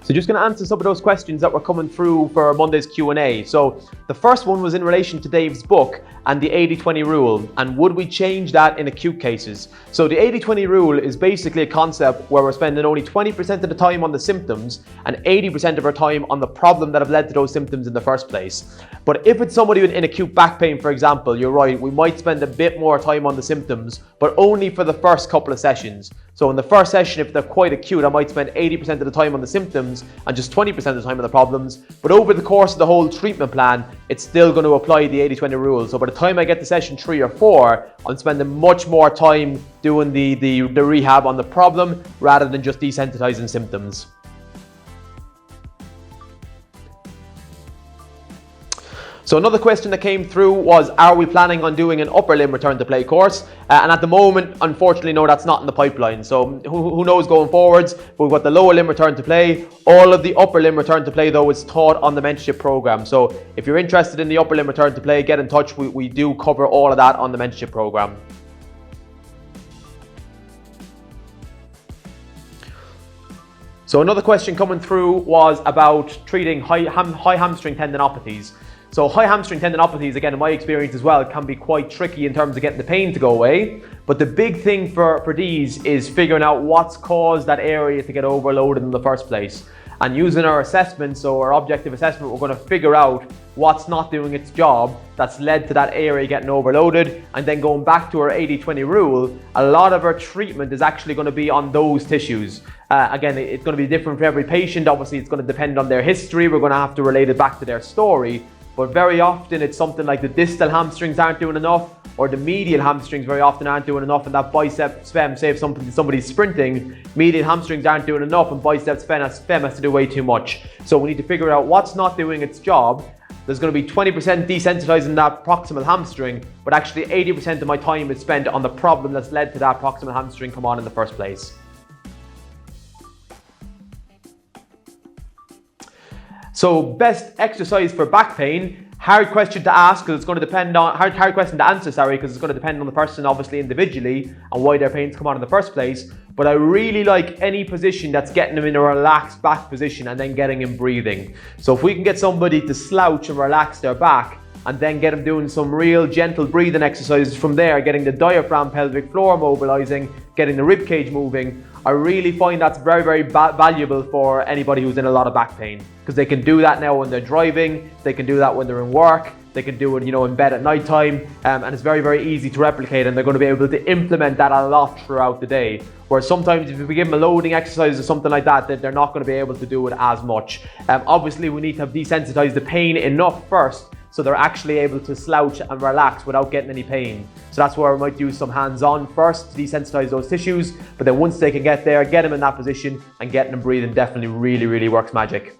So just going to answer some of those questions that were coming through for Monday's Q&A. So the first one was in relation to Dave's book and the 80-20 rule, and would we change that in acute cases? So the 80-20 rule is basically a concept where we're spending only 20% of the time on the symptoms and 80% of our time on the problem that have led to those symptoms in the first place. But if it's somebody in acute back pain, for example, you're right, we might spend a bit more time on the symptoms, but only for the first couple of sessions. So in the first session, if they're quite acute, I might spend 80% of the time on the symptoms and just 20% of the time on the problems. But over the course of the whole treatment plan, it's still going to apply the 80-20 rule. So by the time I get to session 3 or 4, I'm spending much more time doing the rehab on the problem rather than just desensitizing symptoms. So another question that came through was, are we planning on doing an upper limb return to play course? And at the moment, unfortunately, no, that's not in the pipeline. So who knows going forwards, but we've got the lower limb return to play. All of the upper limb return to play, though, is taught on the mentorship program. So if you're interested in the upper limb return to play, get in touch. We do cover all of that on the mentorship program. So another question coming through was about treating high hamstring tendinopathies. So high hamstring tendinopathies, again, in my experience as well, can be quite tricky in terms of getting the pain to go away. But the big thing for these is figuring out what's caused that area to get overloaded in the first place. And using our assessment, so our objective assessment, we're going to figure out what's not doing its job that's led to that area getting overloaded. And then going back to our 80-20 rule, a lot of our treatment is actually going to be on those tissues. Again, it's going to be different for every patient. Obviously, it's going to depend on their history. We're going to have to relate it back to their story. But very often it's something like the distal hamstrings aren't doing enough, or the medial hamstrings very often aren't doing enough, and that biceps fem, say if somebody's sprinting, medial hamstrings aren't doing enough and biceps fem has to do way too much. So we need to figure out what's not doing its job. There's going to be 20% desensitizing that proximal hamstring, but actually 80% of my time is spent on the problem that's led to that proximal hamstring come on in the first place. So best exercise for back pain, hard question to ask because it's going to depend on, hard question to answer, because it's going to depend on the person obviously individually and why their pains come on in the first place. But I really like any position that's getting them in a relaxed back position and then getting them breathing. So if we can get somebody to slouch and relax their back and then get them doing some real gentle breathing exercises from there, getting the diaphragm, pelvic floor mobilizing, getting the rib cage moving, I really find that's very, very valuable for anybody who's in a lot of back pain, because they can do that now when they're driving, they can do that when they're in work, they can do it, in bed at night time, and it's very, very easy to replicate, and they're going to be able to implement that a lot throughout the day. Whereas sometimes if we give them a loading exercise or something like that, they're not going to be able to do it as much. Obviously, we need to have desensitized the pain enough first, so they're actually able to slouch and relax without getting any pain. So that's where we might do some hands-on first to desensitize those tissues, but then once they can get there, get them in that position and getting them breathing definitely really, really works magic.